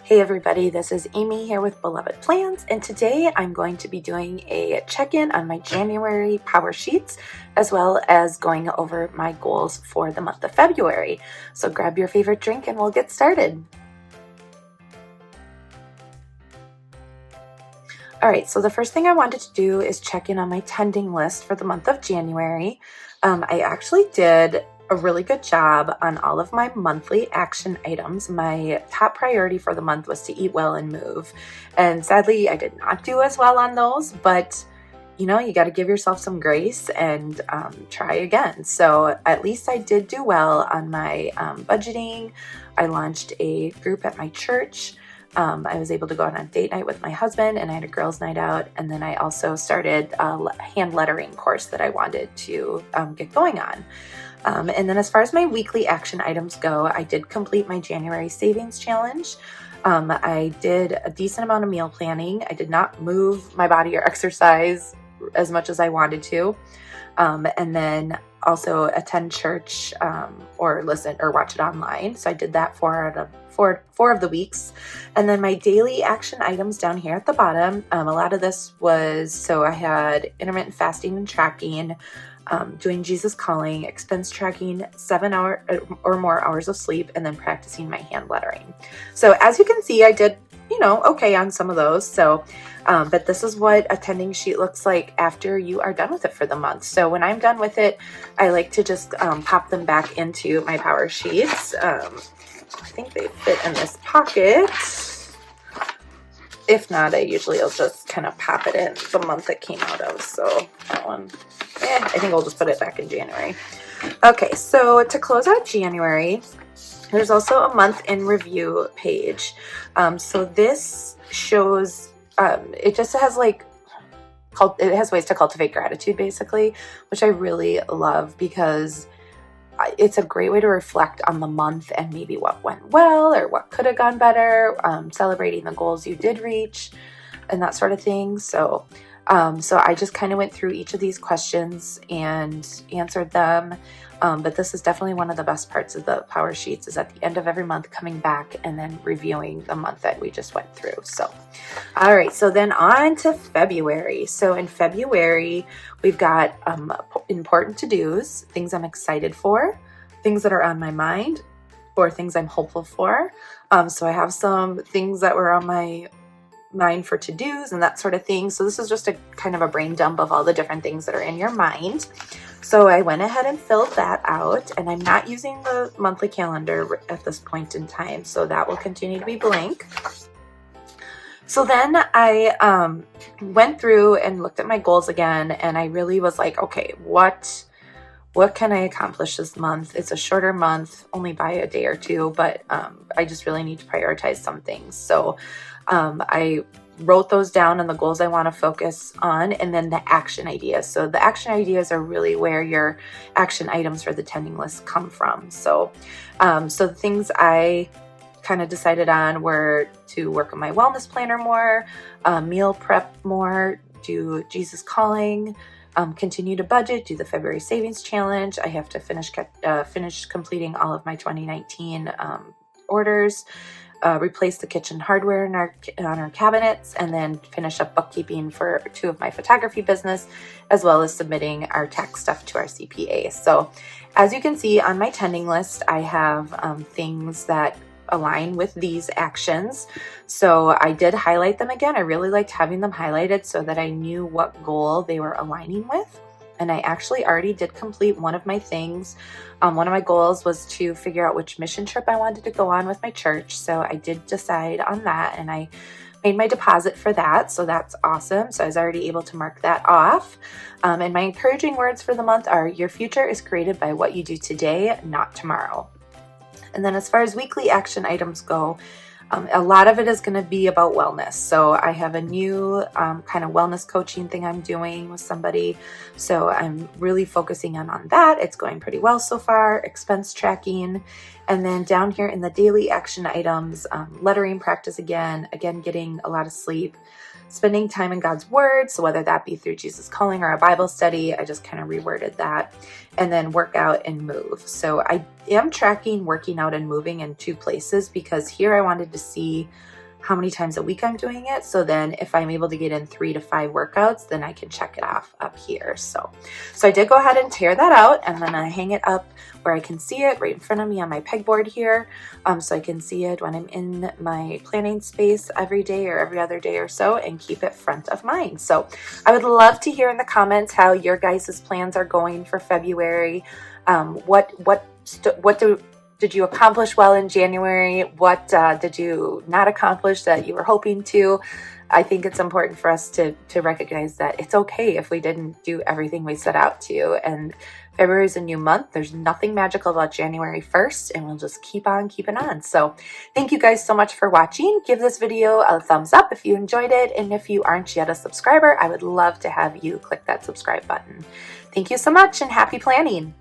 Hey everybody, this is Amy here with Beloved Plans, and today I'm going to be doing a check-in on my January Powersheets, as well as going over my goals for the month of February. So grab your favorite drink and we'll get started. Alright, so the first thing I wanted to do is check in on my tending list for the month of January. I actually did a really good job on all of my monthly action items. My top priority for the month was to eat well and move. And sadly, I did not do as well on those, but you know, you got to give yourself some grace and try again. So at least I did do well on my budgeting. I launched a group at my church. I was able to go on a date night with my husband, and I had a girls' night out. And then I also started a hand lettering course that I wanted to get going on. And then as far as my weekly action items go, I did complete my January savings challenge. I did a decent amount of meal planning. I did not move my body or exercise as much as I wanted to. And then also attend church or listen or watch it online. So I did that four of the weeks. And then my daily action items down here at the bottom, a lot of this was, so I had intermittent fasting and tracking, doing Jesus Calling, expense tracking, 7 hour or more hours of sleep, and then practicing my hand lettering. So as you can see, I did, okay on some of those. So, but this is what a tending sheet looks like after you are done with it for the month. So when I'm done with it, I like to just pop them back into my Powersheets. I think they fit in this pocket. If not, I'll just kind of pop it in the month it came out of. So that one, I think I'll just put it back in January. Okay, so to close out January, there's also a month in review page. So this shows, it just has it has ways to cultivate gratitude basically, which I really love because it's a great way to reflect on the month and maybe what went well or what could have gone better, celebrating the goals you did reach and that sort of thing. So I just kind of went through each of these questions and answered them. But this is definitely one of the best parts of the Powersheets, is at the end of every month coming back and then reviewing the month that we just went through. So, all right, so then on to February. So in February, we've got important to-dos, things I'm excited for, things that are on my mind, or things I'm hopeful for. So I have some things that were on my mind for to-dos and that sort of thing. So this is just a kind of a brain dump of all the different things that are in your mind. So I went ahead and filled that out, and I'm not using the monthly calendar at this point in time, so that will continue to be blank. So then I went through and looked at my goals again, and I really was like, okay, what can I accomplish this month? It's a shorter month, only by a day or two, but I just really need to prioritize some things. So I wrote those down and the goals I want to focus on, and then the action ideas. So the action ideas are really where your action items for the tending list come from. So, so the things I kind of decided on were to work on my wellness planner more, meal prep more, do Jesus Calling, continue to budget, do the February savings challenge. I have to finish completing all of my 2019 orders. Replace the kitchen hardware on our cabinets, and then finish up bookkeeping for 2 of my photography business, as well as submitting our tax stuff to our CPA. So as you can see on my tending list, I have things that align with these actions. So I did highlight them again. I really liked having them highlighted so that I knew what goal they were aligning with. And I actually already did complete one of my things. One of my goals was to figure out which mission trip I wanted to go on with my church. So I did decide on that, and I made my deposit for that. So that's awesome. So I was already able to mark that off. And my encouraging words for the month are, your future is created by what you do today, not tomorrow. And then as far as weekly action items go, a lot of it is going to be about wellness. So I have a new kind of wellness coaching thing I'm doing with somebody. So I'm really focusing on that. It's going pretty well so far. Expense tracking. And then down here in the daily action items, lettering practice again, getting a lot of sleep, spending time in God's word. So whether that be through Jesus Calling or a Bible study, I just kind of reworded that. And then work out and move. So I am tracking working out and moving in 2 places, because here I wanted to see how many times a week I'm doing it. So then if I'm able to get in 3 to 5 workouts, then I can check it off up here. So I did go ahead and tear that out, and then I hang it up where I can see it right in front of me on my pegboard here. So I can see it when I'm in my planning space every day or every other day or so, and keep it front of mind. So I would love to hear in the comments how your guys' plans are going for February. Did you accomplish well in January? What did you not accomplish that you were hoping to? I think it's important for us to recognize that it's okay if we didn't do everything we set out to. And February is a new month. There's nothing magical about January 1st, and we'll just keep on keeping on. So thank you guys so much for watching. Give this video a thumbs up if you enjoyed it. And if you aren't yet a subscriber, I would love to have you click that subscribe button. Thank you so much, and happy planning.